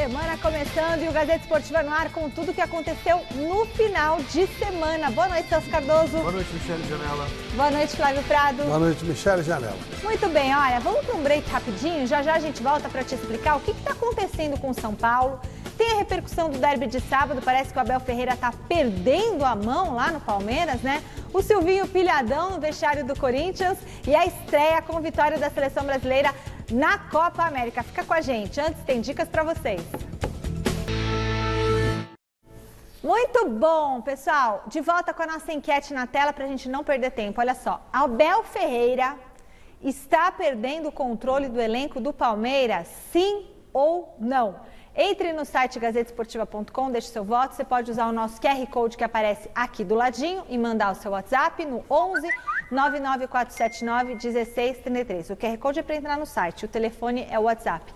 Semana começando e o Gazeta Esportiva no ar com tudo que aconteceu no final de semana. Boa noite, Celso Cardoso. Boa noite, Michele Janela. Boa noite, Flávio Prado. Boa noite, Michele Janela. Muito bem, olha, vamos para um break rapidinho. Já já a gente volta para te explicar o que está acontecendo com o São Paulo. Tem a repercussão do derby de sábado, parece que o Abel Ferreira está perdendo a mão lá no Palmeiras, né? O Silvinho pilhadão no vestiário do Corinthians e a estreia com vitória da Seleção Brasileira na Copa América. Fica com a gente, antes tem dicas para vocês. Muito bom, pessoal. De volta com a nossa enquete na tela para a gente não perder tempo. Olha só, Abel Ferreira está perdendo o controle do elenco do Palmeiras, sim ou não? Entre no site gazetesportiva.com, deixe seu voto. Você pode usar o nosso QR Code que aparece aqui do ladinho e mandar o seu WhatsApp no 11 99479 1633. O QR Code é para entrar no site, o telefone é o WhatsApp.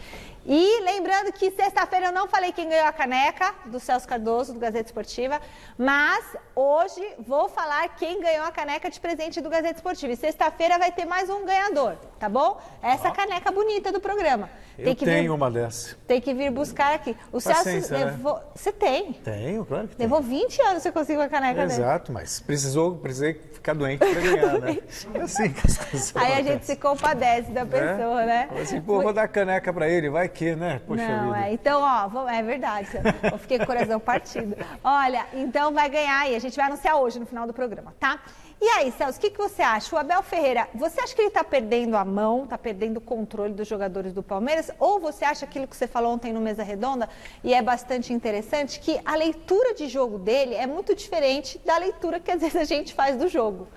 E lembrando que sexta-feira eu não falei quem ganhou a caneca do Celso Cardoso, do Gazeta Esportiva, mas hoje vou falar quem ganhou a caneca de presente do Gazeta Esportiva. E sexta-feira vai ter mais um ganhador, tá bom? Essa caneca bonita do programa. Eu tenho uma dessa. Tem que vir buscar aqui. O Celso levou... Né? Você tem? Tenho, claro que tenho. Levou 20 anos você conseguiu a caneca dele. Exato, mas precisei ficar doente para ganhar, né? É assim que as coisas Aí a gente se compadece da pessoa, né? Assim, pô, vou dar a caneca para ele, vai que, né? Poxa não, vida. Então, ó, é verdade. Eu fiquei com o coração partido. Olha, então vai ganhar e a gente vai anunciar hoje no final do programa, tá? E aí, Celso, o que você acha? O Abel Ferreira, você acha que ele está perdendo a mão, está perdendo o controle dos jogadores do Palmeiras? Ou você acha aquilo que você falou ontem no Mesa Redonda, e é bastante interessante, que a leitura de jogo dele é muito diferente da leitura que às vezes a gente faz do jogo?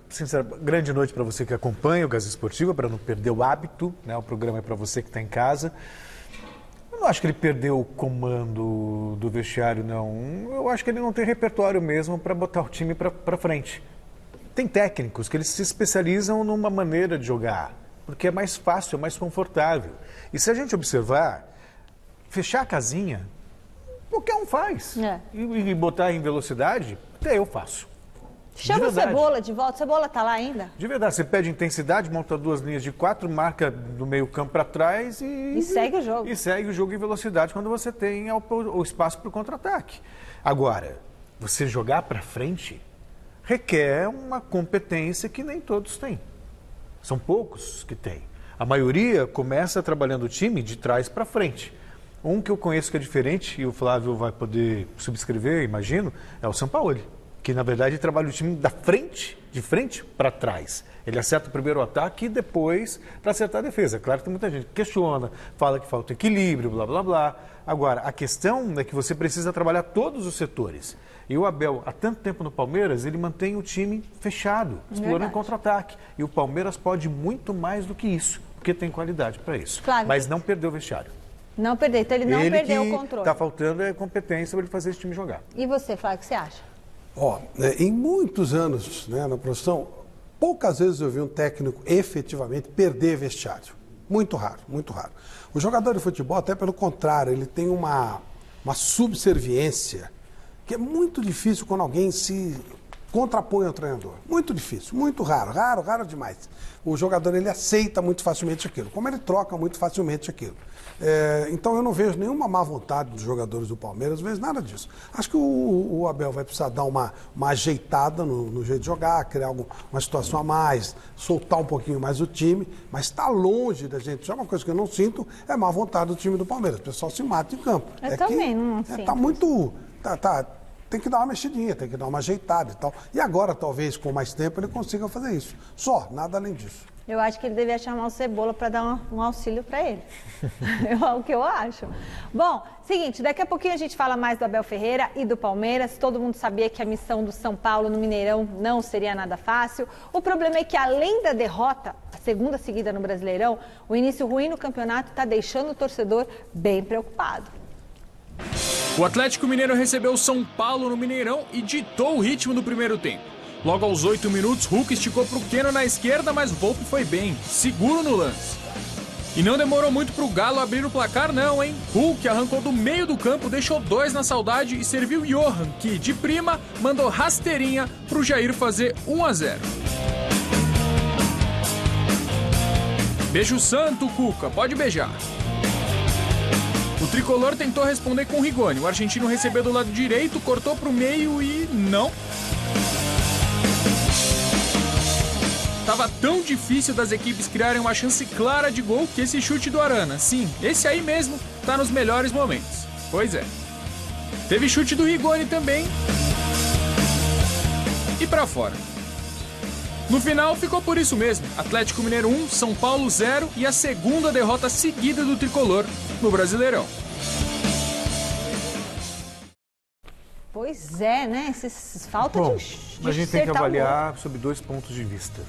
Sinceramente, grande noite para você que acompanha o Gazeta Esportiva, para não perder o hábito, né? O programa é para você que está em casa. Eu não acho que ele perdeu o comando do vestiário, não. Eu acho que ele não tem repertório mesmo para botar o time para frente. Tem técnicos que eles se especializam numa maneira de jogar, porque é mais fácil, é mais confortável. E se a gente observar, fechar a casinha, qualquer um faz. E botar em velocidade, até eu faço. Chama o Cebola de volta. O Cebola tá lá ainda? De verdade, você pede intensidade, monta duas linhas de 4, marca do meio campo para trás e segue o jogo. E segue o jogo em velocidade quando você tem o espaço para o contra-ataque. Agora, você jogar para frente requer uma competência que nem todos têm. São poucos que têm. A maioria começa trabalhando o time de trás para frente. Um que eu conheço que é diferente, e o Flávio vai poder subscrever, imagino, é o Sampaoli, que na verdade trabalha o time de frente para trás. Ele acerta o primeiro ataque e depois para acertar a defesa. Claro que tem muita gente que questiona, fala que falta equilíbrio, blá, blá, blá. Agora, a questão é que você precisa trabalhar todos os setores. E o Abel, há tanto tempo no Palmeiras, ele mantém o time fechado, explorando contra-ataque. E o Palmeiras pode muito mais do que isso, porque tem qualidade para isso. Claro. Mas não perdeu o vestiário. Não perdeu, então ele não perdeu o controle. Está faltando é competência para ele fazer esse time jogar. E você, Flávio, o que você acha? Em muitos anos, né, na profissão, poucas vezes eu vi um técnico efetivamente perder vestiário. Muito raro, muito raro. O jogador de futebol, até pelo contrário, ele tem uma subserviência que é muito difícil quando alguém se contrapõe ao treinador. Muito difícil, muito raro demais. O jogador, ele aceita muito facilmente aquilo, como ele troca muito facilmente aquilo. Então eu não vejo nenhuma má vontade dos jogadores do Palmeiras, não vejo nada disso. Acho que o Abel vai precisar dar uma ajeitada no jeito de jogar, criar uma situação a mais, soltar um pouquinho mais o time, mas está longe da gente. Só uma coisa que eu não sinto é má vontade do time do Palmeiras. O pessoal se mata em campo. Eu também não sinto. Está muito... Tem que dar uma mexidinha, tem que dar uma ajeitada e tal. E agora, talvez, com mais tempo, ele consiga fazer isso. Só, nada além disso. Eu acho que ele devia chamar o Cebola para dar um auxílio para ele. É o que eu acho. Bom, seguinte, daqui a pouquinho a gente fala mais do Abel Ferreira e do Palmeiras. Todo mundo sabia que a missão do São Paulo no Mineirão não seria nada fácil. O problema é que, além da derrota, a segunda seguida no Brasileirão, o início ruim no campeonato está deixando o torcedor bem preocupado. O Atlético Mineiro recebeu o São Paulo no Mineirão e ditou o ritmo do primeiro tempo. Logo aos 8 minutos, Hulk esticou para o Keno na esquerda, mas Volpi foi bem, seguro no lance. E não demorou muito para o Galo abrir o placar não, hein? Hulk arrancou do meio do campo, deixou 2 na saudade e serviu Johan, que, de prima, mandou rasteirinha para o Jair fazer 1-0. Beijo santo, Cuca, pode beijar. O O tricolor tentou responder com Rigoni. O argentino recebeu do lado direito, cortou para o meio e não. Tava tão difícil das equipes criarem uma chance clara de gol que esse chute do Arana, sim, esse aí mesmo, tá nos melhores momentos. Pois é. Teve chute do Rigoni também. E pra fora. No final ficou por isso mesmo. Atlético Mineiro 1, São Paulo 0 e a segunda derrota seguida do tricolor no Brasileirão. Pois é, né? Falta de a gente tem que acertar o avaliar sob 2 pontos de vista.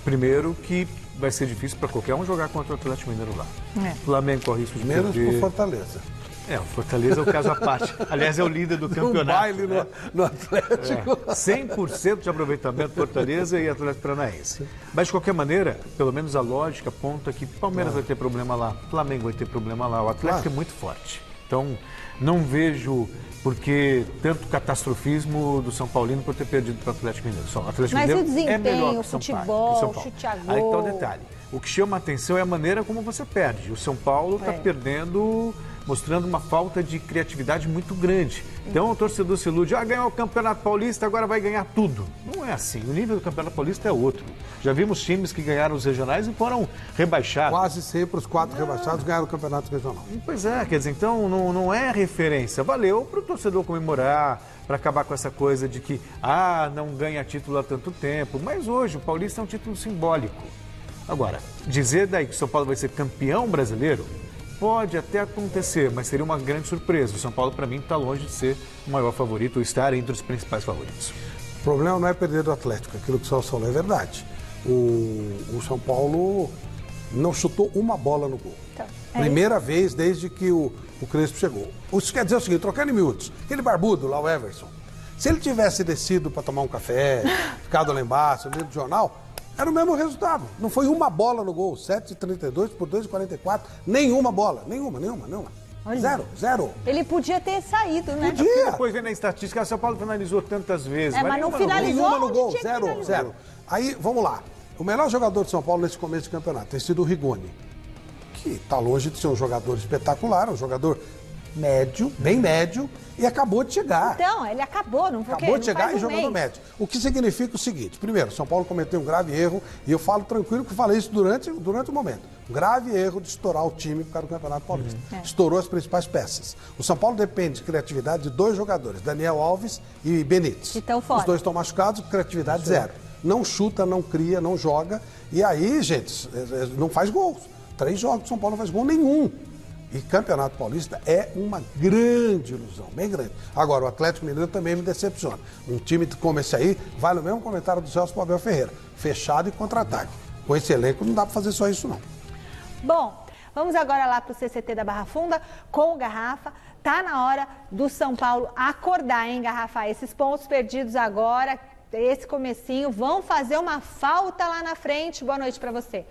Primeiro, que vai ser difícil para qualquer um jogar contra o Atlético Mineiro lá. O Flamengo corre risco de Menos perder. por Fortaleza. O Fortaleza é o caso à parte. Aliás, é o líder do campeonato. Um baile no Atlético. 100% de aproveitamento Fortaleza e Atlético Paranaense. Mas, de qualquer maneira, pelo menos a lógica aponta que Palmeiras vai ter problema lá, Flamengo vai ter problema lá, o Atlético é muito forte. Então, não vejo porque tanto catastrofismo do São Paulino por ter perdido para o Atlético Mineiro. O Atlético Mas Mineiro o desempenho, é melhor que o o São futebol, Paulo. o chute a gol. Aí está o detalhe. O que chama a atenção é a maneira como você perde. O São Paulo está perdendo, mostrando uma falta de criatividade muito grande. Então o torcedor se ilude, ganhou o Campeonato Paulista, agora vai ganhar tudo. Não é assim, o nível do Campeonato Paulista é outro. Já vimos times que ganharam os regionais e foram rebaixados. Quase sempre os 4 rebaixados ganharam o Campeonato Regional. Pois é, quer dizer, então não é referência. Valeu para o torcedor comemorar, para acabar com essa coisa de que, não ganha título há tanto tempo. Mas hoje o Paulista é um título simbólico. Agora, dizer daí que o São Paulo vai ser campeão brasileiro, pode até acontecer, mas seria uma grande surpresa. O São Paulo, para mim, está longe de ser o maior favorito ou estar entre os principais favoritos. O problema não é perder do Atlético, aquilo que o Celso falou é verdade. O São Paulo não chutou uma bola no gol. Primeira vez desde que o Crespo chegou. Isso quer dizer o seguinte, trocando em miúdos, aquele barbudo lá, o Everson, se ele tivesse descido para tomar um café, ficado lá embaixo, dentro do jornal, era o mesmo resultado. Não foi uma bola no gol. 7,32 por 2,44. Nenhuma bola. Nenhuma. Olha. Zero. Ele podia ter saído, né? Podia. Depois vem na estatística, o São Paulo finalizou tantas vezes. Mas não finalizou. Nenhuma no gol. Onde tinha que finalizar? Zero. Aí, vamos lá. O melhor jogador de São Paulo nesse começo de campeonato tem sido o Rigoni, que está longe de ser um jogador espetacular, um jogador médio, bem médio, e acabou de chegar. Então, ele acabou, não foi? Acabou de chegar e jogador médio. O que significa o seguinte: primeiro, São Paulo cometeu um grave erro, e eu falo tranquilo que falei isso durante o momento. Um grave erro de estourar o time por causa do Campeonato Paulista. Estourou as principais peças. O São Paulo depende de criatividade de 2 jogadores, Daniel Alves e Benítez. Que estão fora. Os 2 estão machucados, criatividade zero. Não chuta, não cria, não joga. E aí, gente, não faz gols. 3 jogos, São Paulo não faz gol nenhum. E Campeonato Paulista é uma grande ilusão, bem grande. Agora, o Atlético Mineiro também me decepciona. Um time como esse aí, vale o mesmo comentário do Celso para o Abel Ferreira. Fechado e contra-ataque. Com esse elenco não dá para fazer só isso, não. Bom, vamos agora lá para o CCT da Barra Funda com o Garrafa. Tá na hora do São Paulo acordar, hein, Garrafa? Esses pontos perdidos agora, esse comecinho, vão fazer uma falta lá na frente. Boa noite para você.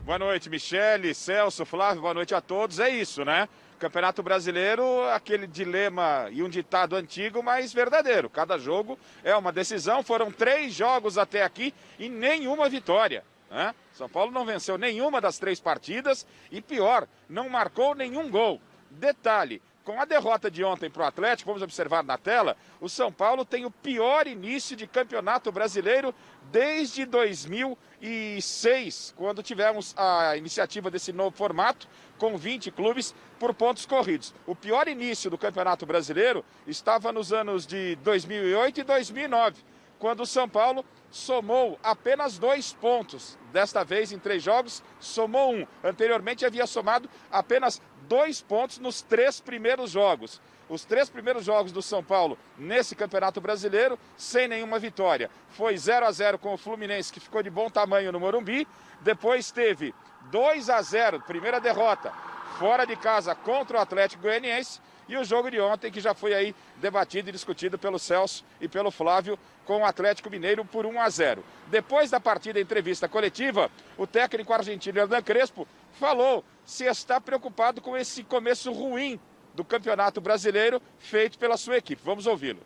Boa noite, Michele, Celso, Flávio, boa noite a todos. É isso, né? Campeonato Brasileiro, aquele dilema e um ditado antigo, mas verdadeiro. Cada jogo é uma decisão. Foram 3 jogos até aqui e nenhuma vitória, né? São Paulo não venceu nenhuma das 3 partidas e, pior, não marcou nenhum gol. Detalhe, com a derrota de ontem para o Atlético, vamos observar na tela, o São Paulo tem o pior início de Campeonato Brasileiro desde 2006, quando tivemos a iniciativa desse novo formato, com 20 clubes por pontos corridos. O pior início do Campeonato Brasileiro estava nos anos de 2008 e 2009, quando o São Paulo somou apenas 2 pontos. Desta vez, em 3 jogos, somou 1. Anteriormente, havia somado apenas 2 pontos nos 3 primeiros jogos. Os 3 primeiros jogos do São Paulo nesse Campeonato Brasileiro, sem nenhuma vitória. Foi 0-0 com o Fluminense, que ficou de bom tamanho no Morumbi. Depois teve 2-0, primeira derrota, fora de casa contra o Atlético Goianiense. E o jogo de ontem, que já foi aí debatido e discutido pelo Celso e pelo Flávio, com o Atlético Mineiro por 1-0. Depois da partida, entrevista coletiva, o técnico argentino Hernan Crespo falou se está preocupado com esse começo ruim do Campeonato Brasileiro feito pela sua equipe. Vamos ouvi-lo.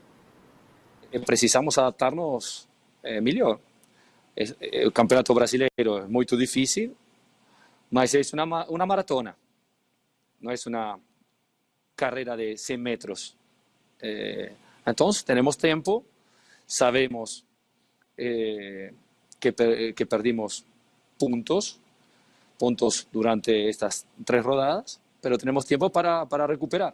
Precisamos adaptar-nos melhor. O Campeonato Brasileiro é muito difícil Mas es una maratona, no es una carrera de 100 metros. Entonces tenemos tiempo, sabemos que perdimos puntos durante estas 3 rodadas, pero tenemos tiempo para recuperar.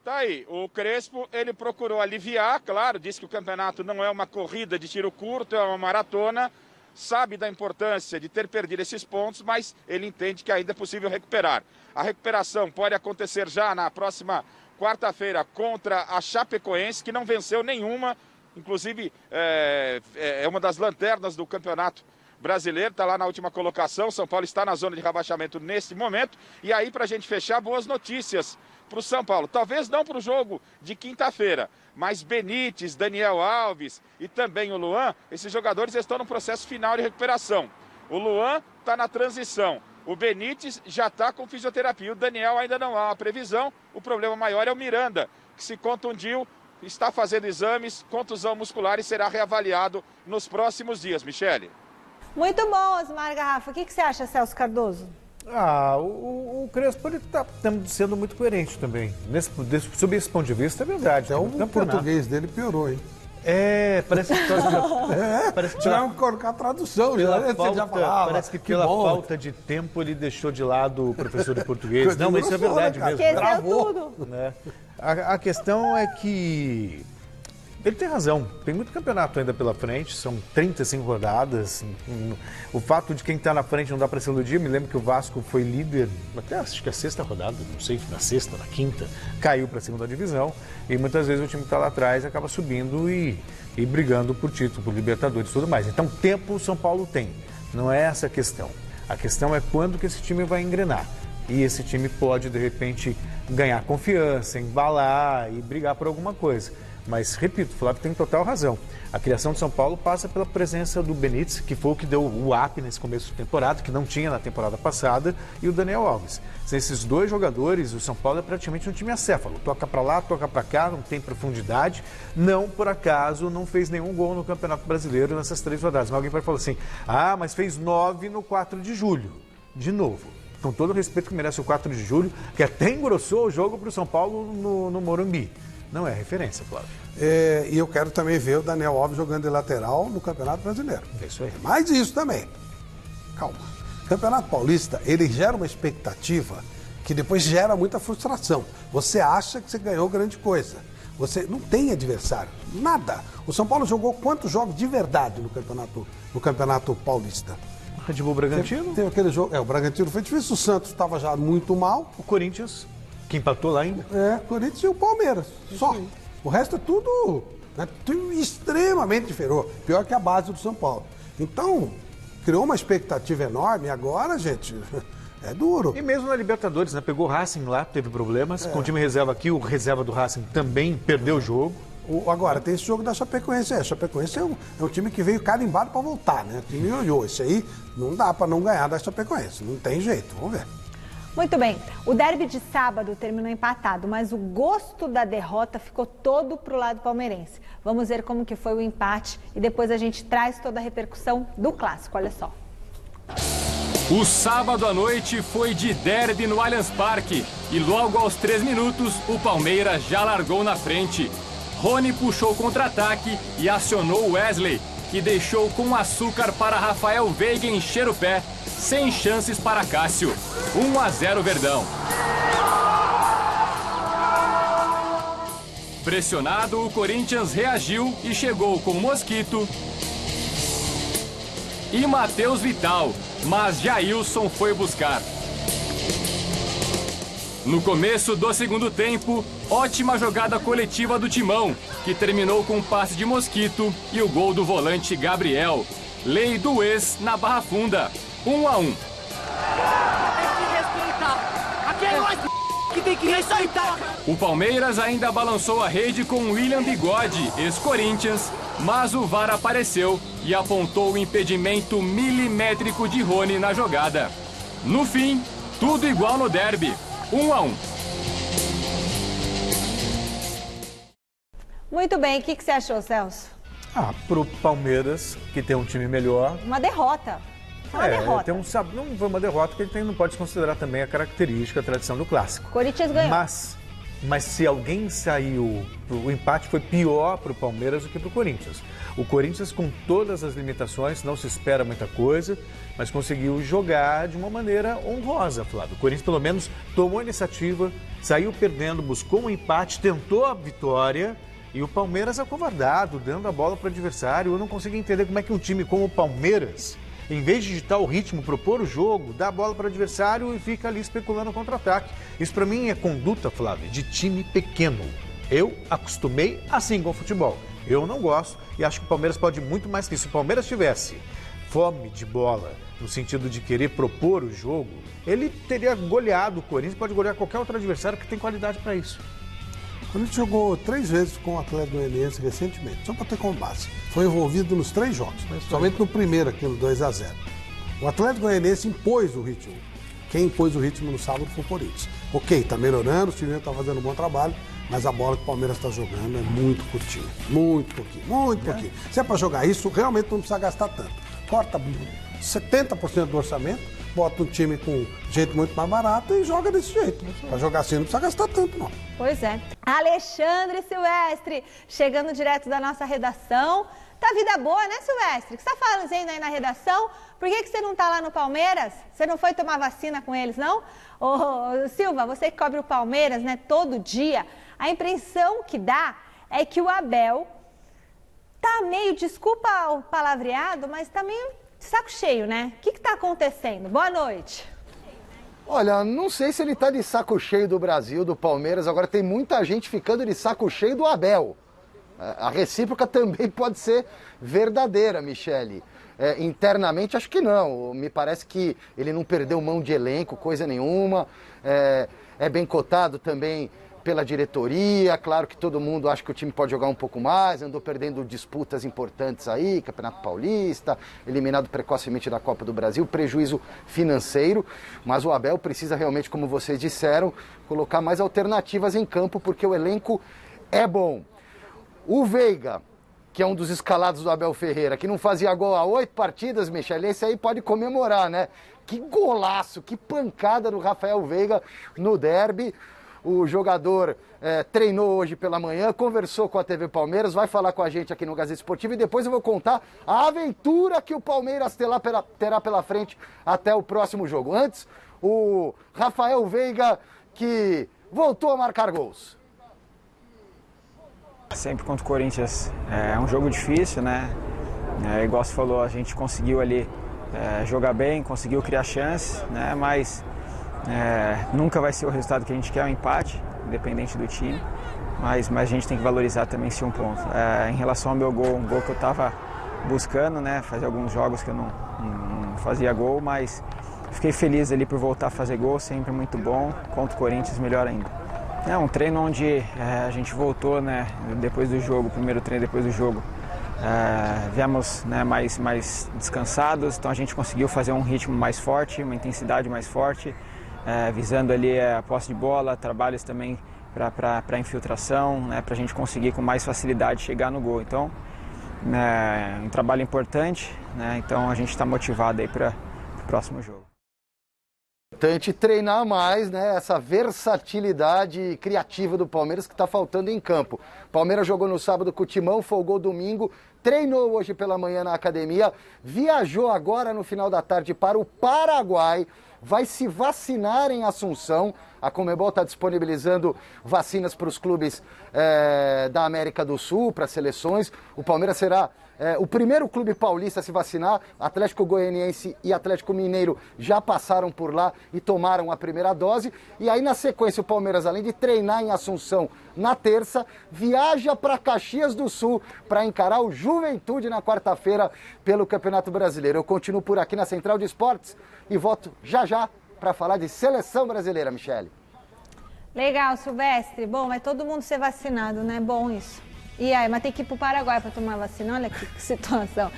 Tá aí, o Crespo, ele procurou aliviar, claro, disse que o campeonato não é uma corrida de tiro curto, é uma maratona, sabe da importância de ter perdido esses pontos, mas ele entende que ainda é possível recuperar. A recuperação pode acontecer já na próxima quarta-feira contra a Chapecoense, que não venceu nenhuma, inclusive é uma das lanternas do campeonato brasileiro, está lá na última colocação. São Paulo está na zona de rebaixamento nesse momento. E aí, para a gente fechar, boas notícias para o São Paulo. Talvez não para o jogo de quinta-feira, mas Benítez, Daniel Alves e também o Luan, esses jogadores estão no processo final de recuperação. O Luan está na transição. O Benítez já está com fisioterapia. O Daniel ainda não há uma previsão. O problema maior é o Miranda, que se contundiu, está fazendo exames, contusão muscular e será reavaliado nos próximos dias. Michele. Muito bom, Osmar Garrafa. O que você acha, Celso Cardoso? O Crespo está sendo muito coerente também. Sob esse ponto de vista, é verdade. Até o português dele piorou, hein? Parece que tiveram que colocar a tradução. Parece que pela falta de tempo ele deixou de lado o professor de português. Não, mas isso é verdade mesmo. Esqueceu tudo. Né? A questão é que ele tem razão, tem muito campeonato ainda pela frente, são 35 rodadas. O fato de quem está na frente não dá para se iludir. Me lembro que o Vasco foi líder, até acho que a 6ª rodada, não sei, na 6ª, na 5ª, caiu para a 2ª divisão. E muitas vezes o time que está lá atrás acaba subindo e brigando por título, por Libertadores e tudo mais. Então tempo o São Paulo tem, não é essa a questão. A questão é quando que esse time vai engrenar. E esse time pode, de repente, ganhar confiança, embalar e brigar por alguma coisa. Mas, repito, o Flávio tem total razão. A criação de São Paulo passa pela presença do Benítez, que foi o que deu o up nesse começo de temporada, que não tinha na temporada passada, e o Daniel Alves. Sem esses 2 jogadores, o São Paulo é praticamente um time acéfalo. Toca para lá, toca para cá, não tem profundidade. Não, por acaso, não fez nenhum gol no Campeonato Brasileiro nessas 3 rodadas. Mas alguém pode falar assim, mas fez 9 no 4 de julho. De novo, com todo o respeito que merece o 4 de julho, que até engrossou o jogo para o São Paulo no Morumbi. Não é referência, Flávio. E eu quero também ver o Daniel Alves jogando de lateral no Campeonato Brasileiro. É isso aí. Mais isso também. Calma. O Campeonato Paulista, ele gera uma expectativa que depois gera muita frustração. Você acha que você ganhou grande coisa. Você não tem adversário. Nada. O São Paulo jogou quantos jogos de verdade no Campeonato Paulista? Red Bull Bragantino. Tem aquele jogo. O Bragantino foi difícil. O Santos estava já muito mal. O Corinthians, que empatou lá ainda. Corinthians e o Palmeiras. Só. O resto é tudo, tudo extremamente inferior. Pior que a base do São Paulo. Então, criou uma expectativa enorme. E agora, gente, é duro. E mesmo na Libertadores, né? Pegou o Racing lá, teve problemas. Com o time reserva aqui, o reserva do Racing também perdeu o jogo. Agora, tem esse jogo da Chapecoense. A Chapecoense é um time que veio carimbado para voltar, né? O time olhou. Esse aí não dá para não ganhar da Chapecoense. Não tem jeito. Vamos ver. Muito bem, o derby de sábado terminou empatado, mas o gosto da derrota ficou todo pro lado palmeirense. Vamos ver como que foi o empate e depois a gente traz toda a repercussão do clássico, olha só. O sábado à noite foi de derby no Allianz Parque e logo aos 3 minutos o Palmeiras já largou na frente. Rony puxou o contra-ataque e acionou o Wesley, que deixou com açúcar para Rafael Veiga encher o pé, sem chances para Cássio. 1-0 Verdão. Pressionado, o Corinthians reagiu e chegou com Mosquito e Matheus Vital, mas Jailson foi buscar. No começo do segundo tempo, ótima jogada coletiva do Timão, que terminou com um passe de Mosquito e o gol do volante Gabriel. Lei do ex na Barra Funda, 1-1. Tem que respeitar. Aqui é nós que tem que respeitar. O Palmeiras ainda balançou a rede com William Bigode, ex-Corinthians, mas o VAR apareceu e apontou o impedimento milimétrico de Rony na jogada. No fim, tudo igual no derby, 1-1. Muito bem, o que você achou, Celso? Pro Palmeiras, que tem um time melhor. Uma derrota. Uma derrota. Não foi uma derrota que não pode considerar também a característica, a tradição do clássico. Corinthians ganhou. Mas se alguém saiu, o empate foi pior para o Palmeiras do que para o Corinthians. O Corinthians, com todas as limitações, não se espera muita coisa, mas conseguiu jogar de uma maneira honrosa, Flávio. O Corinthians, pelo menos, tomou a iniciativa, saiu perdendo, buscou um empate, tentou a vitória, e o Palmeiras acovardado, dando a bola para o adversário. Eu não consigo entender como é que um time como o Palmeiras, em vez de digitar o ritmo, propor o jogo, dá a bola para o adversário e fica ali especulando o contra-ataque. Isso para mim é conduta, Flávio, de time pequeno. Eu acostumei assim com o futebol. Eu não gosto e acho que o Palmeiras pode muito mais que isso. Se o Palmeiras tivesse fome de bola, no sentido de querer propor o jogo, ele teria goleado o Corinthians, pode golear qualquer outro adversário que tem qualidade para isso. O Corinthians jogou 3 vezes com o Atlético Goianiense recentemente, só para ter como base. Foi envolvido nos 3 jogos, somente no primeiro, aqui no 2-0. O Atlético Goianiense impôs o ritmo. Quem impôs o ritmo no sábado foi o Corinthians. Ok, está melhorando, o time está fazendo um bom trabalho, mas a bola que o Palmeiras está jogando é muito curtinha. Muito pouquinho. Se é para jogar isso, realmente não precisa gastar tanto. Corta 70% do orçamento, bota um time com gente muito mais barata e joga desse jeito. Para jogar assim não precisa gastar tanto, não. Pois é. Alexandre Silvestre, chegando direto da nossa redação. Tá vida boa, né, Silvestre? O que você tá fazendo aí na redação? Por que você não tá lá no Palmeiras? Você não foi tomar vacina com eles, não? Ô, Silva, você que cobre o Palmeiras, né, todo dia, a impressão que dá é que o Abel tá meio, desculpa o palavreado, mas tá meio de saco cheio, né? O que tá acontecendo? Boa noite. Olha, não sei se ele tá de saco cheio do Brasil, do Palmeiras, agora tem muita gente ficando de saco cheio do Abel. A recíproca também pode ser verdadeira, Michele. Internamente, acho que não. Me parece que ele não perdeu mão de elenco, coisa nenhuma. É bem cotado também pela diretoria. Claro que todo mundo acha que o time pode jogar um pouco mais. Andou perdendo disputas importantes aí, Campeonato Paulista, eliminado precocemente da Copa do Brasil, prejuízo financeiro. Mas o Abel precisa realmente, como vocês disseram, colocar mais alternativas em campo, porque o elenco é bom. O Veiga, que é um dos escalados do Abel Ferreira, que não fazia gol há 8 partidas, Michele, esse aí pode comemorar, né? Que golaço, que pancada do Rafael Veiga no derby. O jogador treinou hoje pela manhã, conversou com a TV Palmeiras, vai falar com a gente aqui no Gazeta Esportivo e depois eu vou contar a aventura que o Palmeiras terá pela frente até o próximo jogo. Antes, o Rafael Veiga, que voltou a marcar gols. Sempre contra o Corinthians é um jogo difícil, né? Igual você falou, a gente conseguiu ali jogar bem, conseguiu criar chances, né? Mas nunca vai ser o resultado que a gente quer, um empate, independente do time. Mas a gente tem que valorizar também esse um ponto. Em relação ao meu gol, um gol que eu estava buscando, né? Fazia alguns jogos que eu não fazia gol, mas fiquei feliz ali por voltar a fazer gol, sempre muito bom. Contra o Corinthians, melhor ainda. É um treino onde a gente voltou, né, depois do jogo, primeiro treino depois do jogo, viemos, né, mais descansados, então a gente conseguiu fazer um ritmo mais forte, uma intensidade mais forte, visando ali a posse de bola, trabalhos também para infiltração, né, para a gente conseguir com mais facilidade chegar no gol. Então, um trabalho importante, né, então a gente está motivado aí para o próximo jogo. Importante treinar mais, né, essa versatilidade criativa do Palmeiras que está faltando em campo. Palmeiras jogou no sábado com o Timão, folgou domingo, treinou hoje pela manhã na academia, viajou agora no final da tarde para o Paraguai, vai se vacinar em Assunção. A Conmebol está disponibilizando vacinas para os clubes da América do Sul, para seleções. O Palmeiras será o primeiro clube paulista a se vacinar. Atlético Goianiense e Atlético Mineiro já passaram por lá e tomaram a primeira dose. E aí, na sequência, o Palmeiras, além de treinar em Assunção na terça, viaja para Caxias do Sul para encarar o Juventude na quarta-feira pelo Campeonato Brasileiro. Eu continuo por aqui na Central de Esportes e volto já para falar de seleção brasileira, Michele. Legal, Silvestre. Bom, vai todo mundo ser vacinado, né? Bom isso. E aí, mas tem que ir pro Paraguai para tomar vacina, olha que situação.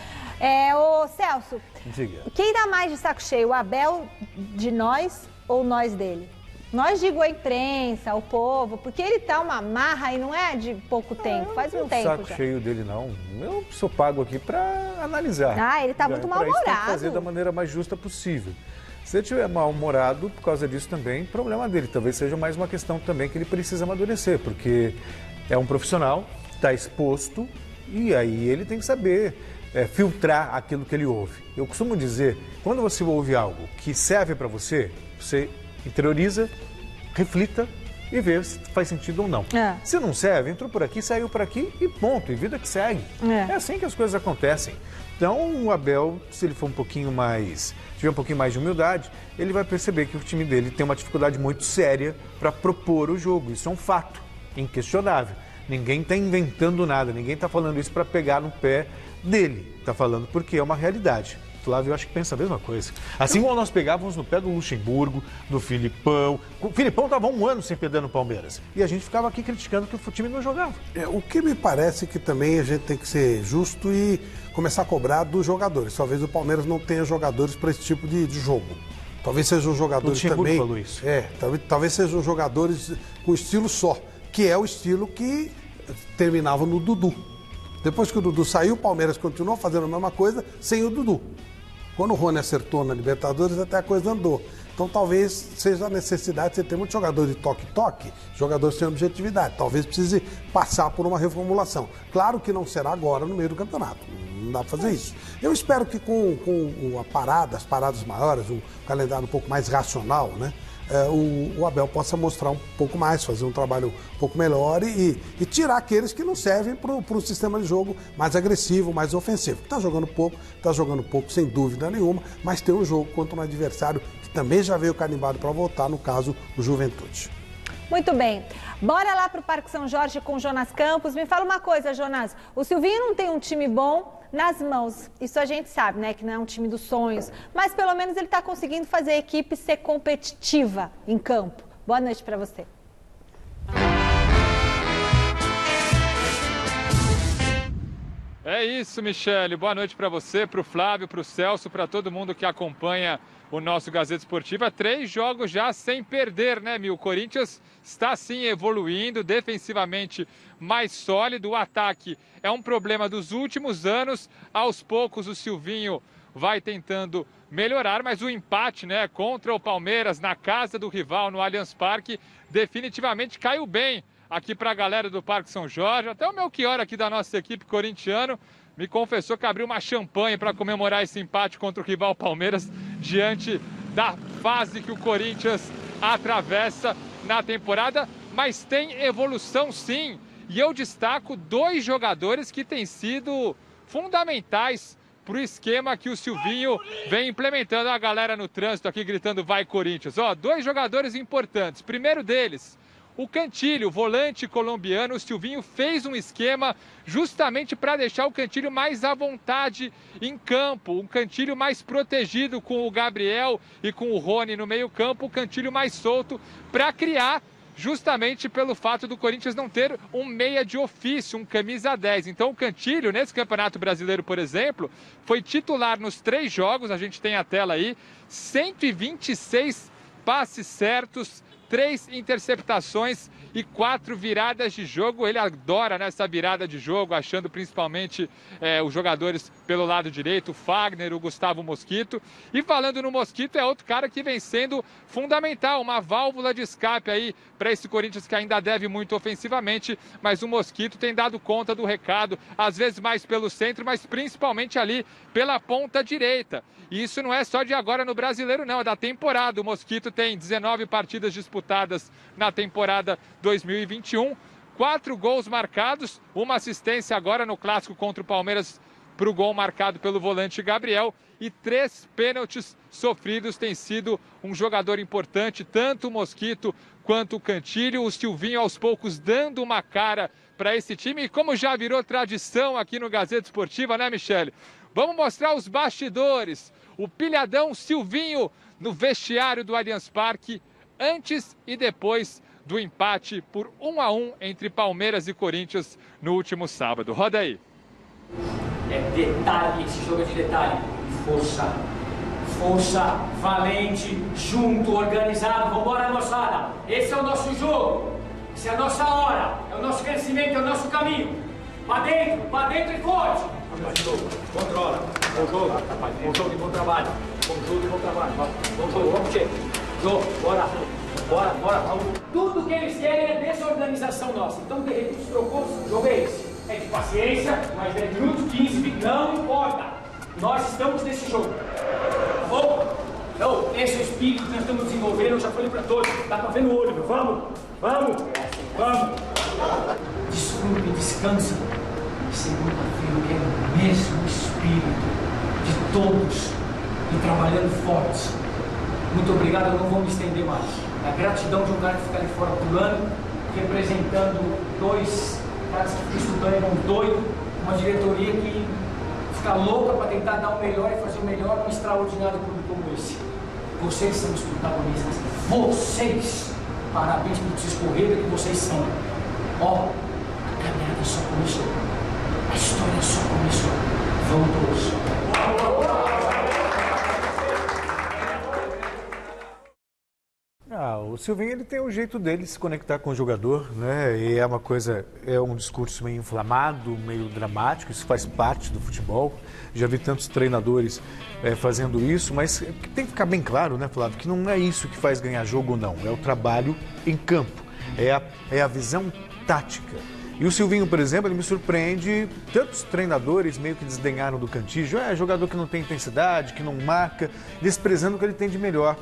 Ô Celso, diga. Quem dá mais de saco cheio, o Abel de nós ou nós dele? Nós digo a imprensa, o povo, porque ele tá uma marra e não é de pouco tempo, faz um tempo saco já. cheio dele, não. Eu sou pago aqui para analisar. Ah, ele tá muito mal-humorado. Tem que fazer da maneira mais justa possível. Se ele estiver mal-humorado, por causa disso também, problema dele. Talvez seja mais uma questão também que ele precisa amadurecer, porque é um profissional, está exposto, e aí ele tem que saber filtrar aquilo que ele ouve. Eu costumo dizer, quando você ouve algo que serve para você, você interioriza, reflita e vê se faz sentido ou não. Se não serve, entrou por aqui, saiu por aqui e ponto, e vida que segue. É assim que as coisas acontecem. Então o Abel, se ele for tiver um pouquinho mais de humildade, ele vai perceber que o time dele tem uma dificuldade muito séria para propor o jogo. Isso é um fato inquestionável. Ninguém está inventando nada, ninguém está falando isso para pegar no pé dele. Está falando porque é uma realidade. Flávio, eu acho que pensa a mesma coisa. Assim como nós pegávamos no pé do Luxemburgo, do Filipão. O Filipão estava 1 ano sem perder no Palmeiras. E a gente ficava aqui criticando que o time não jogava. O que me parece que também a gente tem que ser justo e começar a cobrar dos jogadores. Talvez o Palmeiras não tenha jogadores para esse tipo de jogo. Talvez sejam jogadores também. Falou isso. Talvez sejam jogadores com estilo só, que é o estilo que terminava no Dudu. Depois que o Dudu saiu, o Palmeiras continuou fazendo a mesma coisa sem o Dudu. Quando o Rony acertou na Libertadores, até a coisa andou. Então talvez seja a necessidade de você ter muito jogador de toque-toque, jogadores sem objetividade. Talvez precise passar por uma reformulação. Claro que não será agora no meio do campeonato. Não dá para fazer isso. Eu espero que com as paradas maiores, um calendário um pouco mais racional, né? O Abel possa mostrar um pouco mais, fazer um trabalho um pouco melhor e tirar aqueles que não servem para um sistema de jogo mais agressivo, mais ofensivo. Está jogando pouco sem dúvida nenhuma, mas tem um jogo contra um adversário que também já veio carimbado para voltar, no caso, o Juventude. Muito bem. Bora lá para o Parque São Jorge com o Jonas Campos. Me fala uma coisa, Jonas. O Silvinho não tem um time bom nas mãos. Isso a gente sabe, né? Que não é um time dos sonhos. Mas pelo menos ele está conseguindo fazer a equipe ser competitiva em campo. Boa noite para você. É isso, Michele. Boa noite para você, para o Flávio, para o Celso, para todo mundo que acompanha o nosso Gazeta Esportiva. 3 jogos já sem perder, né, Mi? O Corinthians está sim evoluindo, defensivamente mais sólido. O ataque é um problema dos últimos anos. Aos poucos o Silvinho vai tentando melhorar, mas o empate, né, contra o Palmeiras na casa do rival no Allianz Parque definitivamente caiu bem aqui para a galera do Parque São Jorge. Até o Melchior aqui da nossa equipe corintiano me confessou que abriu uma champanhe para comemorar esse empate contra o rival Palmeiras diante da fase que o Corinthians atravessa na temporada, mas tem evolução sim. E eu destaco 2 jogadores que têm sido fundamentais para o esquema que o Silvinho vem implementando. A galera no trânsito aqui gritando vai Corinthians. 2 jogadores importantes. Primeiro deles, o Cantillo, volante colombiano. O Silvinho fez um esquema justamente para deixar o Cantillo mais à vontade em campo. Um Cantillo mais protegido com o Gabriel e com o Rony no meio campo. O Cantillo mais solto para criar, justamente pelo fato do Corinthians não ter um meia de ofício, um camisa 10. Então o Cantillo, nesse Campeonato Brasileiro, por exemplo, foi titular nos 3 jogos, a gente tem a tela aí, 126 passes certos, 3 interceptações e 4 viradas de jogo. Ele adora nessa virada de jogo, achando principalmente os jogadores pelo lado direito, o Fagner, o Gustavo Mosquito. E falando no Mosquito, é outro cara que vem sendo fundamental, uma válvula de escape aí para esse Corinthians que ainda deve muito ofensivamente, mas o Mosquito tem dado conta do recado, às vezes mais pelo centro, mas principalmente ali pela ponta direita. E isso não é só de agora no Brasileiro, não, é da temporada. O Mosquito tem 19 partidas disputadas na temporada 2021, 4 gols marcados, uma assistência agora no clássico contra o Palmeiras para o gol marcado pelo volante Gabriel e 3 pênaltis sofridos. Tem sido um jogador importante, tanto o Mosquito quanto o Cantillo. O Silvinho aos poucos dando uma cara para esse time e como já virou tradição aqui no Gazeta Esportiva, né, Michele? Vamos mostrar os bastidores, o pilhadão Silvinho no vestiário do Allianz Parque, antes e depois do empate por 1-1 entre Palmeiras e Corinthians no último sábado. Roda aí. É detalhe, esse jogo é de detalhe. Força, valente, junto, organizado. Vambora, moçada. Esse é o nosso jogo. Essa é a nossa hora. É o nosso crescimento, é o nosso caminho. Pra dentro e forte. Controla. Bom jogo e bom trabalho. Bom jogo, vamos, Tchê. Bora. Tudo que eles querem é desorganização nossa. Então, de repente, os trocou, o jogo é esse. É de paciência, mais 10 minutos, 15, não importa. Nós estamos nesse jogo. Tá bom? Então, esse é o espírito que nós estamos desenvolvendo, eu já falei pra todos. Dá pra ver no olho, meu. Vamos. Desculpe, descansa. Segunda-feira eu quero o mesmo espírito de todos e trabalhando fortes. Muito obrigado, eu não vou me estender mais. A gratidão de um cara que fica ali fora pulando, representando 2 caras que ficam estudando, é um doido, uma diretoria que fica louca para tentar dar o melhor e fazer o melhor num extraordinário clube como esse. Vocês são os protagonistas. Vocês! Parabéns por vocês correrem que vocês são. Ó, a caminhada só começou. A história só começou. Vamos todos. O Silvinho, ele tem um jeito dele de se conectar com o jogador, né? E é um discurso meio inflamado, meio dramático, isso faz parte do futebol. Já vi tantos treinadores fazendo isso, mas tem que ficar bem claro, né, Flávio, que não é isso que faz ganhar jogo ou não, é o trabalho em campo, é a visão tática. E o Silvinho, por exemplo, ele me surpreende, tantos treinadores meio que desdenharam do Cantígio, jogador que não tem intensidade, que não marca, desprezando o que ele tem de melhor.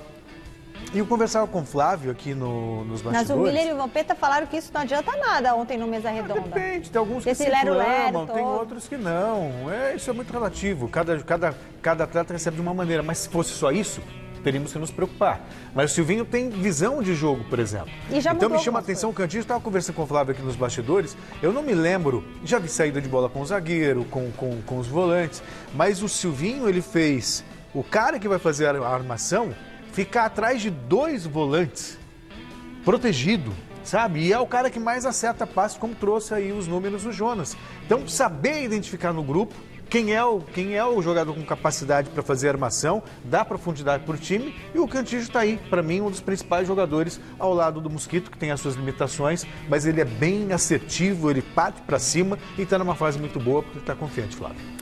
E eu conversava com o Flávio aqui nos bastidores. Mas o Miller e o Vampeta falaram que isso não adianta nada ontem no Mesa Redonda. Depende, tem alguns que se inflamam, tem outros que não. Isso é muito relativo, cada atleta recebe de uma maneira, mas se fosse só isso, teríamos que nos preocupar. Mas o Silvinho tem visão de jogo, por exemplo. Então me chama a atenção o Cantígio, estava conversando com o Flávio aqui nos bastidores, eu não me lembro, já vi saída de bola com o zagueiro, com os volantes, mas o Silvinho, ele fez o cara que vai fazer a armação ficar atrás de 2 volantes, protegido, sabe? E é o cara que mais acerta passe, como trouxe aí os números do Jonas. Então, saber identificar no grupo quem é o jogador com capacidade para fazer armação, dar profundidade para o time, e o Cantígio está aí, para mim, um dos principais jogadores ao lado do Mosquito, que tem as suas limitações, mas ele é bem assertivo, ele parte para cima e está numa fase muito boa, porque está confiante, Flávio.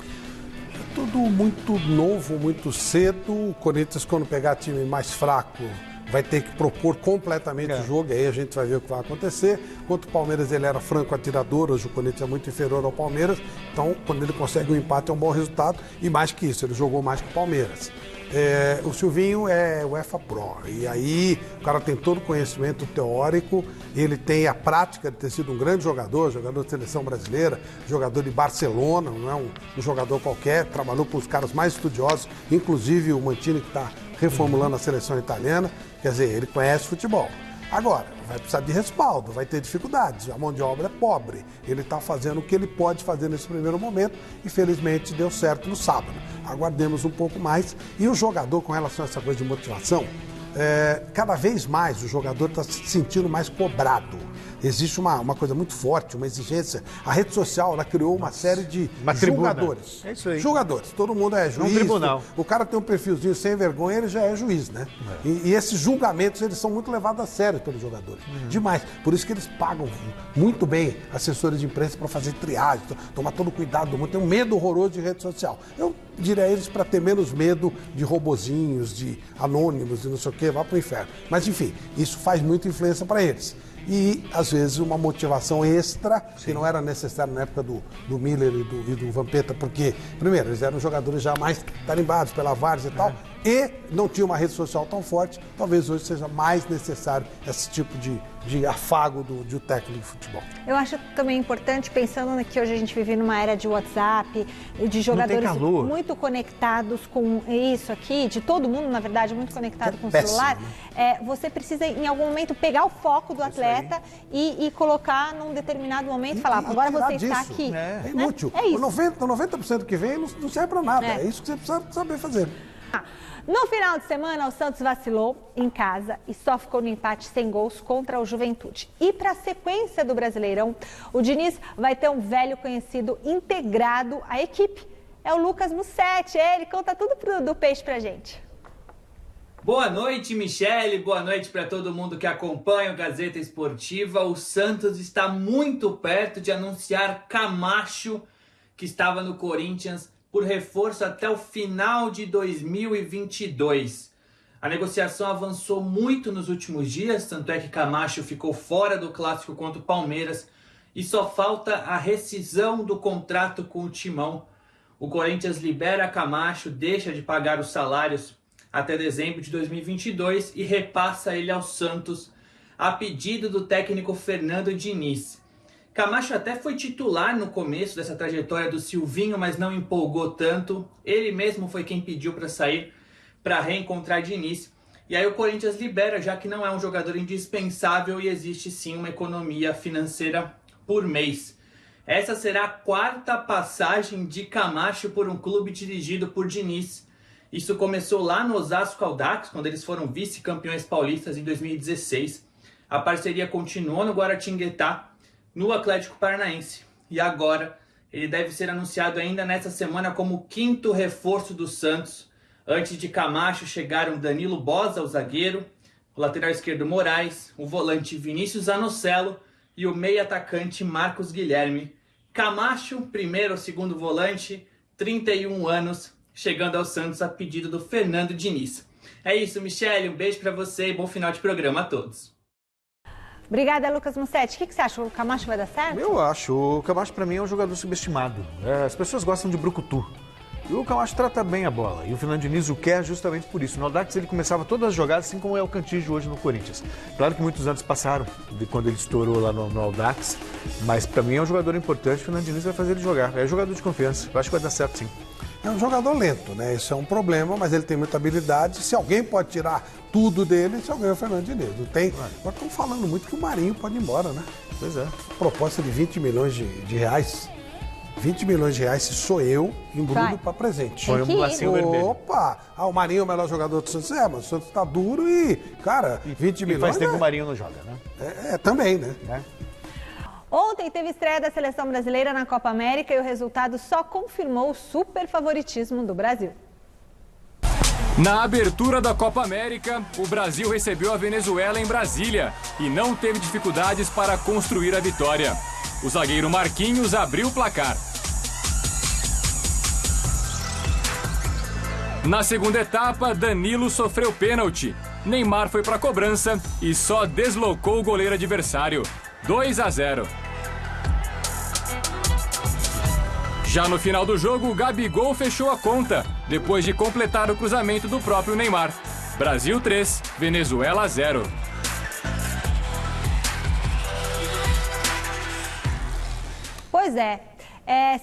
Tudo muito novo, muito cedo. O Corinthians, quando pegar time mais fraco, vai ter que propor completamente o jogo, aí a gente vai ver o que vai acontecer. Enquanto o Palmeiras ele era franco atirador, hoje o Corinthians é muito inferior ao Palmeiras, então quando ele consegue um empate é um bom resultado, e mais que isso, ele jogou mais que o Palmeiras. O Silvinho é UEFA Pro, e aí o cara tem todo o conhecimento teórico, ele tem a prática de ter sido um grande jogador de seleção brasileira, jogador de Barcelona, não é um jogador qualquer, trabalhou com os caras mais estudiosos, inclusive o Mantini, que está reformulando a seleção italiana, quer dizer, ele conhece futebol. Agora, vai precisar de respaldo, vai ter dificuldades, a mão de obra é pobre. Ele está fazendo o que ele pode fazer nesse primeiro momento e felizmente deu certo no sábado. Aguardemos um pouco mais. E o jogador, com relação a essa coisa de motivação, cada vez mais o jogador está se sentindo mais cobrado. Existe uma coisa muito forte, uma exigência. A rede social, ela criou uma série de jogadores. É isso aí. Jogadores. Todo mundo é juiz. Um tribunal. O cara tem um perfilzinho sem vergonha, ele já é juiz, né? E esses julgamentos, eles são muito levados a sério pelos jogadores. Demais. Por isso que eles pagam muito bem assessores de imprensa para fazer triagem, tomar todo o cuidado do mundo. Tem um medo horroroso de rede social. Eu diria a eles para ter menos medo de robozinhos, de anônimos, de não sei o quê, vá pro inferno. Mas, enfim, isso faz muita influência para eles. E, às vezes, uma motivação extra, que não era necessário na época do Miller e do Vampeta, porque, primeiro, eles eram jogadores já mais tarimbados pela Várzea e tal, e não tinha uma rede social tão forte, talvez hoje seja mais necessário esse tipo de afago de um técnico de futebol. Eu acho também importante, pensando que hoje a gente vive numa era de WhatsApp, de jogadores muito conectados com isso aqui, de todo mundo, na verdade, muito conectado com o celular, né? Você precisa, em algum momento, pegar o foco do atleta e colocar num determinado momento e falar, agora você está aqui. É inútil. É isso. 90% que vem não serve para nada. É isso que você precisa saber fazer. No final de semana, o Santos vacilou em casa e só ficou no empate sem gols contra o Juventude. E para a sequência do Brasileirão, o Diniz vai ter um velho conhecido integrado à equipe. É o Lucas Mussetti, ele conta tudo do Peixe pra gente. Boa noite, Michele. Boa noite para todo mundo que acompanha o Gazeta Esportiva. O Santos está muito perto de anunciar Camacho, que estava no Corinthians, por reforço até o final de 2022. A negociação avançou muito nos últimos dias, tanto é que Camacho ficou fora do clássico contra o Palmeiras e só falta a rescisão do contrato com o Timão. O Corinthians libera Camacho, deixa de pagar os salários até dezembro de 2022 e repassa ele ao Santos a pedido do técnico Fernando Diniz. Camacho até foi titular no começo dessa trajetória do Silvinho, mas não empolgou tanto. Ele mesmo foi quem pediu para sair para reencontrar Diniz. E aí o Corinthians libera, já que não é um jogador indispensável e existe sim uma economia financeira por mês. Essa será a 4ª passagem de Camacho por um clube dirigido por Diniz. Isso começou lá no Osasco Audax, quando eles foram vice-campeões paulistas em 2016. A parceria continuou no Guaratinguetá, no Atlético Paranaense. E agora ele deve ser anunciado ainda nesta semana como o 5º reforço do Santos. Antes de Camacho chegaram Danilo Boza, o zagueiro, o lateral esquerdo Moraes, o volante Vinícius Anocelo e o meio-atacante Marcos Guilherme. Camacho, primeiro ou segundo volante, 31 anos, chegando ao Santos a pedido do Fernando Diniz. É isso, Michele, um beijo pra você e bom final de programa a todos. Obrigada, Lucas Mussetti. O que você acha? O Camacho vai dar certo? Eu acho. O Camacho, pra mim, é um jogador subestimado. As pessoas gostam de brucutu. E o Camacho trata bem a bola. E o Fernando Diniz o quer justamente por isso. No Audax ele começava todas as jogadas, assim como é o Cantígio hoje no Corinthians. Claro que muitos anos passaram de quando ele estourou lá no Audax. Mas pra mim é um jogador importante. O Fernando Diniz vai fazer ele jogar. É jogador de confiança. Eu acho que vai dar certo, sim. É um jogador lento, né? Isso é um problema, mas ele tem muita habilidade. Se alguém pode tirar tudo dele, esse alguém é o Fernando Diniz. Não tem. Agora estão falando muito que o Marinho pode ir embora, né? Pois é. Proposta de 20 milhões de reais. 20 milhões de reais, se sou eu, embrulho para presente. Põe um lacinho vermelho. Opa! O Marinho é o melhor jogador do Santos. Mas o Santos tá duro e, cara, 20 milhões... E faz tempo que o Marinho não joga, né? Também, né? Ontem teve estreia da Seleção Brasileira na Copa América e o resultado só confirmou o super favoritismo do Brasil. Na abertura da Copa América, o Brasil recebeu a Venezuela em Brasília e não teve dificuldades para construir a vitória. O zagueiro Marquinhos abriu o placar. Na segunda etapa, Danilo sofreu pênalti. Neymar foi para a cobrança e só deslocou o goleiro adversário. 2-0. Já no final do jogo, o Gabigol fechou a conta, depois de completar o cruzamento do próprio Neymar. Brasil 3, Venezuela 0. Pois é.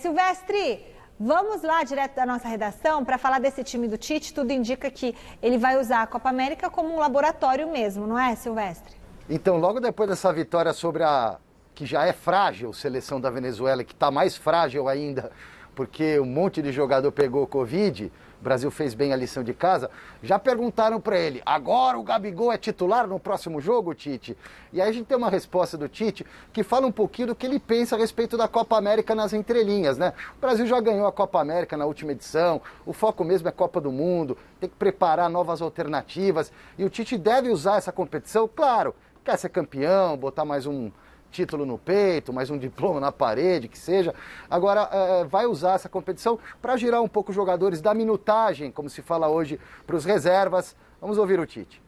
Silvestre, vamos lá direto da nossa redação para falar desse time do Tite. Tudo indica que ele vai usar a Copa América como um laboratório mesmo, não é, Silvestre? Então, logo depois dessa vitória sobre a que já é frágil seleção da Venezuela, que está mais frágil ainda, porque um monte de jogador pegou Covid, o Brasil fez bem a lição de casa, já perguntaram para ele, agora o Gabigol é titular no próximo jogo, Tite? E aí a gente tem uma resposta do Tite que fala um pouquinho do que ele pensa a respeito da Copa América nas entrelinhas, né? O Brasil já ganhou a Copa América na última edição, o foco mesmo é Copa do Mundo, tem que preparar novas alternativas, e o Tite deve usar essa competição, claro, quer ser campeão, botar mais um título no peito, mais um diploma na parede, que seja. Agora, vai usar essa competição para girar um pouco os jogadores da minutagem, como se fala hoje, para os reservas. Vamos ouvir o Tite.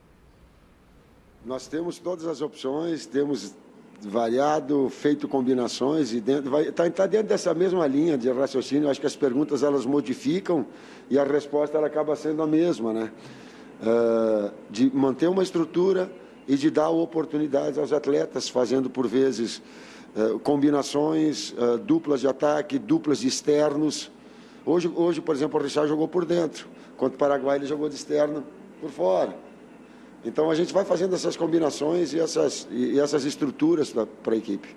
Nós temos todas as opções, temos variado, feito combinações e está dentro dessa mesma linha de raciocínio. Acho que as perguntas elas modificam e a resposta ela acaba sendo a mesma, né? De manter uma estrutura e de dar oportunidades aos atletas, fazendo por vezes combinações, duplas de ataque, duplas de externos. Hoje, por exemplo, o Richard jogou por dentro, contra o Paraguai ele jogou de externo por fora. Então a gente vai fazendo essas combinações e essas estruturas para a equipe.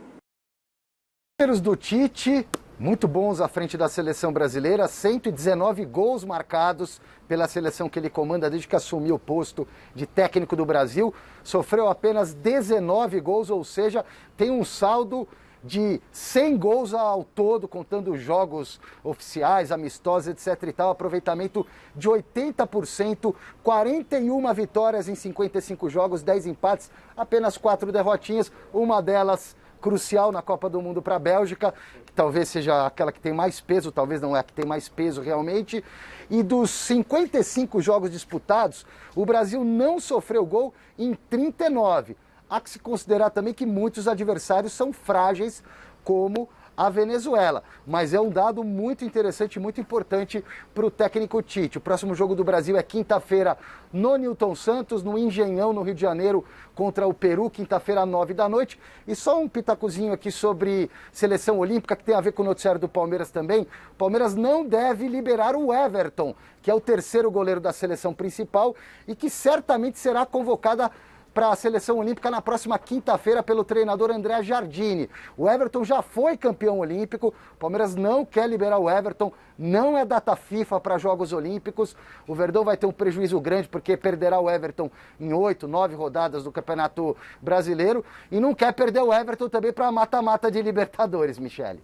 Números do Tite, muito bons à frente da seleção brasileira, 119 gols marcados pela seleção que ele comanda desde que assumiu o posto de técnico do Brasil. Sofreu apenas 19 gols, ou seja, tem um saldo de 100 gols ao todo, contando jogos oficiais, amistosos, etc. e tal, aproveitamento de 80%, 41 vitórias em 55 jogos, 10 empates, apenas 4 derrotinhas, uma delas crucial na Copa do Mundo para a Bélgica, que talvez seja aquela que tem mais peso, talvez não é a que tem mais peso realmente. E dos 55 jogos disputados, o Brasil não sofreu gol em 39. Há que se considerar também que muitos adversários são frágeis, como a Venezuela. Mas é um dado muito interessante, muito importante para o técnico Tite. O próximo jogo do Brasil é quinta-feira no Newton Santos, no Engenhão, no Rio de Janeiro, contra o Peru, quinta-feira, 9 da noite. E só um pitacozinho aqui sobre seleção olímpica, que tem a ver com o noticiário do Palmeiras também. O Palmeiras não deve liberar o Everton, que é o terceiro goleiro da seleção principal e que certamente será convocada para a seleção olímpica na próxima quinta-feira pelo treinador André Jardine. O Everton já foi campeão olímpico, o Palmeiras não quer liberar o Everton, não é data FIFA para Jogos Olímpicos. O Verdão vai ter um prejuízo grande porque perderá o Everton em 8, 9 rodadas do Campeonato Brasileiro e não quer perder o Everton também para mata-mata de Libertadores, Michele.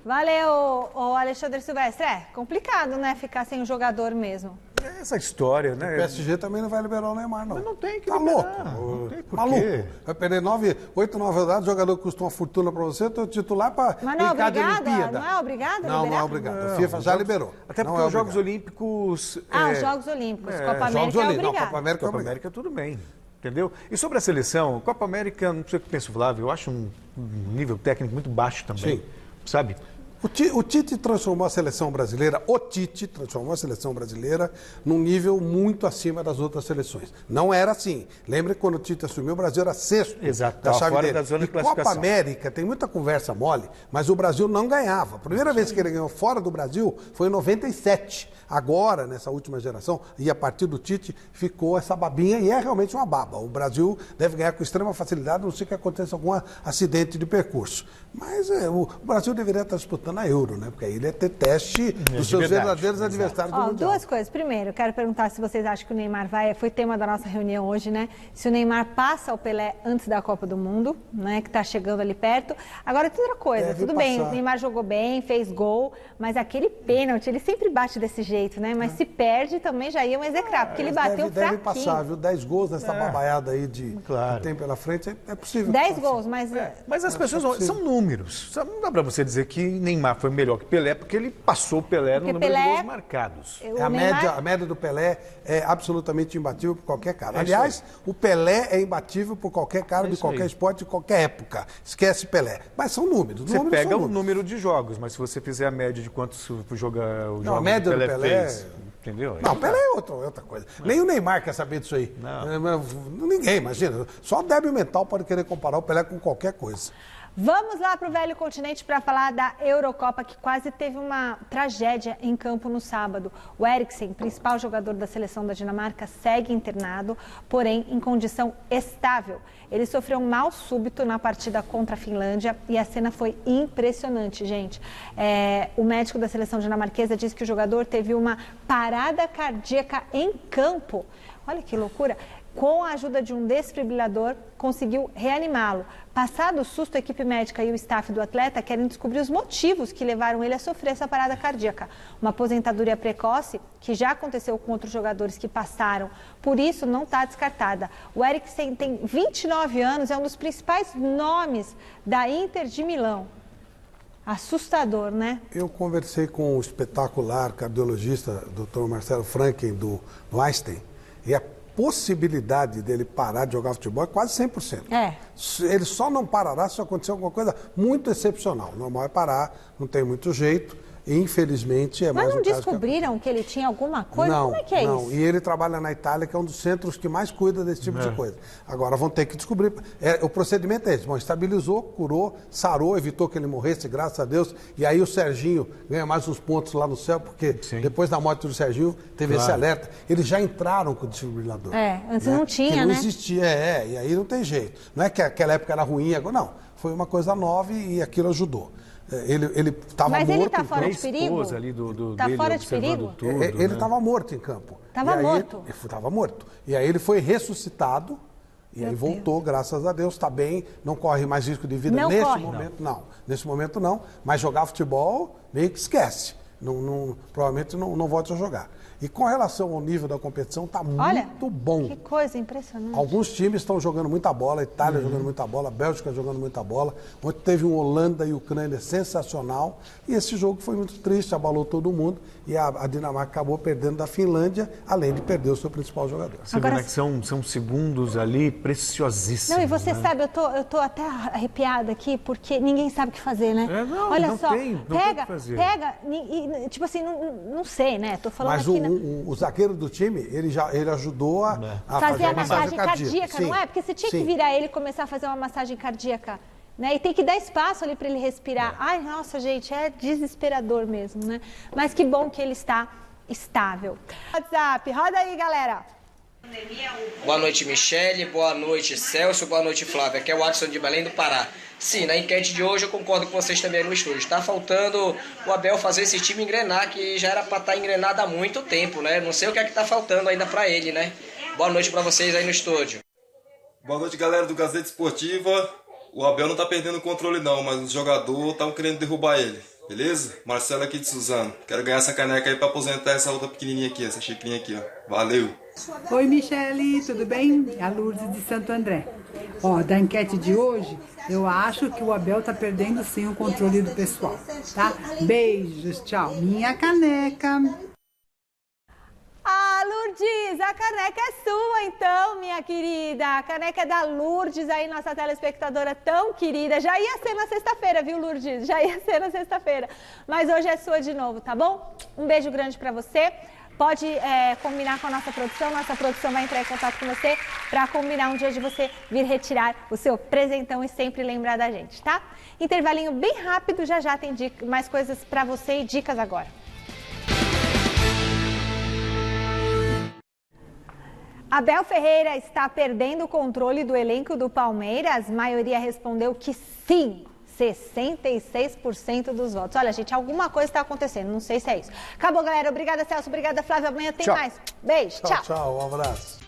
Valeu, Alexandre Silvestre. É complicado, né, ficar sem um jogador mesmo. Essa história, né? O PSG também não vai liberar o Neymar, não. Mas não tem que tá liberar. Louco. Não tem por maluco. quê? Vai perder 8, 9 rodadas, o jogador que custa uma fortuna para você, teu titular para Mas não é brincar de obrigado? Olimpíada. Não é obrigado? Não, não é obrigado. A FIFA já liberou. Até porque os Jogos Olímpicos... os Jogos Olímpicos. Copa América Jogos é Olímpicos. obrigado. Não, Copa América Copa América tudo bem. Entendeu? E sobre a seleção, Copa América, não sei o que penso, Flávio, eu acho um nível técnico muito baixo também. Sim. Sabe? O Tite transformou a seleção brasileira, num nível muito acima das outras seleções. Não era assim. Lembra que quando o Tite assumiu, o Brasil era sexto da chave fora dele. da zona de E classificação. Copa América, tem muita conversa mole, mas o Brasil não ganhava. A primeira vez que ele ganhou fora do Brasil foi em 97. Agora, nessa última geração, e a partir do Tite, ficou essa babinha e é realmente uma baba. O Brasil deve ganhar com extrema facilidade, não sei que aconteça algum acidente de percurso. Mas o Brasil deveria estar disputando a Euro, né? Porque aí ele ia ter teste dos seus verdadeiros adversários do Mundial. Duas coisas. Primeiro, quero perguntar se vocês acham que o Neymar vai... Foi tema da nossa reunião hoje, né? Se o Neymar passa o Pelé antes da Copa do Mundo, né? Que está chegando ali perto. Agora, tem outra coisa. Deve Tudo bem, passar. o Neymar jogou bem, fez gol, mas aquele pênalti, ele sempre bate desse jeito, né? Mas se perde, também já iam execrar, porque ele bateu deve fraquinho. passar, viu? 10 gols nessa babaiada aí que tem pela frente, é possível. 10 gols, mas... Mas as pessoas são números. Não dá pra você dizer que Neymar foi melhor que Pelé, porque ele passou o Pelé no número de gols marcados. A média do Pelé é absolutamente imbatível por qualquer cara. Aliás, o Pelé é imbatível por qualquer cara de qualquer esporte, de qualquer época. Esquece Pelé. Mas são números. Você pega o número de jogos, mas se você fizer a média de quantos joga o jogo a média do Pelé, do Pelé fez, entendeu? Não, Pelé é outra coisa. Nem o Neymar quer saber disso aí. Ninguém, imagina. Só o débil mental pode querer comparar o Pelé com qualquer coisa. Vamos lá para o Velho Continente para falar da Eurocopa, que quase teve uma tragédia em campo no sábado. O Eriksen, principal jogador da seleção da Dinamarca, segue internado, porém em condição estável. Ele sofreu um mal súbito na partida contra a Finlândia e a cena foi impressionante, gente. O médico da seleção dinamarquesa disse que o jogador teve uma parada cardíaca em campo. Olha que loucura. Com a ajuda de um desfibrilador, conseguiu reanimá-lo. Passado o susto, a equipe médica e o staff do atleta querem descobrir os motivos que levaram ele a sofrer essa parada cardíaca. Uma aposentadoria precoce, que já aconteceu com outros jogadores que passaram, por isso não está descartada. O Eriksen tem 29 anos, é um dos principais nomes da Inter de Milão. Assustador, né? Eu conversei com o espetacular cardiologista, Dr. Marcelo Franken, do Einstein, e a possibilidade dele parar de jogar futebol é quase 100%. Ele só não parará se acontecer alguma coisa muito excepcional. O normal é parar, não tem muito jeito. Infelizmente, é mais um caso. Mas não descobriram que ele tinha alguma coisa? Não, como é que é não. isso? E ele trabalha na Itália, que é um dos centros que mais cuida desse tipo de coisa. Agora vão ter que descobrir. O procedimento é esse. Bom, estabilizou, curou, sarou, evitou que ele morresse, graças a Deus. E aí o Serginho ganha mais uns pontos lá no céu, porque depois da morte do Serginho teve esse alerta. Eles já entraram com o desfibrilador. Antes não tinha, que né? Não existia, e aí não tem jeito. Não é que aquela época era ruim, agora não. Foi uma coisa nova e aquilo ajudou. Ele estava morto. Mas ele está fora de perigo? Está fora de perigo? Ele estava morto em campo. Estava morto? Estava morto. E aí ele foi ressuscitado E aí voltou, graças a Deus, está bem, não corre mais risco de vida nesse momento, não. Nesse momento não, mas jogar futebol meio que esquece. Provavelmente não volte a jogar. E com relação ao nível da competição, está muito bom. Que coisa impressionante. Alguns times estão jogando muita bola, a Itália jogando muita bola, a Bélgica jogando muita bola. Ontem teve um Holanda e Ucrânia sensacional. E esse jogo foi muito triste, abalou todo mundo. E a Dinamarca acabou perdendo da Finlândia, além de perder o seu principal jogador. Você vê, né, que são segundos ali preciosíssimos. Não, e você sabe, eu tô até arrepiada aqui, porque ninguém sabe o que fazer, né? Olha só, pega, e, tipo assim, não sei, né? Tô falando mas aqui... O zagueiro do time, ele ajudou a fazer a massagem cardíaca, não é? Porque você tinha que virar ele e começar a fazer uma massagem cardíaca, né? E tem que dar espaço ali para ele respirar. Ai, nossa, gente, é desesperador mesmo, né? Mas que bom que ele está estável. WhatsApp, roda aí, galera. Boa noite, Michele. Boa noite, Celso. Boa noite, Flávia. Aqui é o Watson de Belém do Pará. Sim, na enquete de hoje eu concordo com vocês também no estúdio. Está faltando o Abel fazer esse time engrenar, que já era para estar engrenado há muito tempo, né? Não sei o que é que está faltando ainda para ele, né? Boa noite para vocês aí no estúdio. Boa noite, galera do Gazeta Esportiva. O Abel não está perdendo o controle não, mas os jogadores estão querendo derrubar ele. Beleza? Marcelo aqui de Suzano. Quero ganhar essa caneca aí para aposentar essa outra pequenininha aqui, essa xicrinha aqui, ó. Valeu! Oi, Michele, tudo bem? É a Lourdes de Santo André. Ó, da enquete de hoje, eu acho que o Abel tá perdendo sim o controle do pessoal, tá? Beijos, tchau. Minha caneca. Ah, Lourdes, a caneca é sua então, minha querida. A caneca é da Lourdes aí, nossa telespectadora tão querida. Já ia ser na sexta-feira, viu, Lourdes? Já ia ser na sexta-feira. Mas hoje é sua de novo, tá bom? Um beijo grande pra você. Pode combinar com a nossa produção vai entrar em contato com você para combinar um dia de você vir retirar o seu presentão e sempre lembrar da gente, tá? Intervalinho bem rápido, já tem mais coisas para você e dicas agora. Abel Ferreira está perdendo o controle do elenco do Palmeiras? A maioria respondeu que sim. 66% dos votos. Olha, gente, alguma coisa está acontecendo. Não sei se é isso. Acabou, galera. Obrigada, Celso. Obrigada, Flávia. Amanhã tem mais. Beijo. Tchau. Tchau. Um abraço.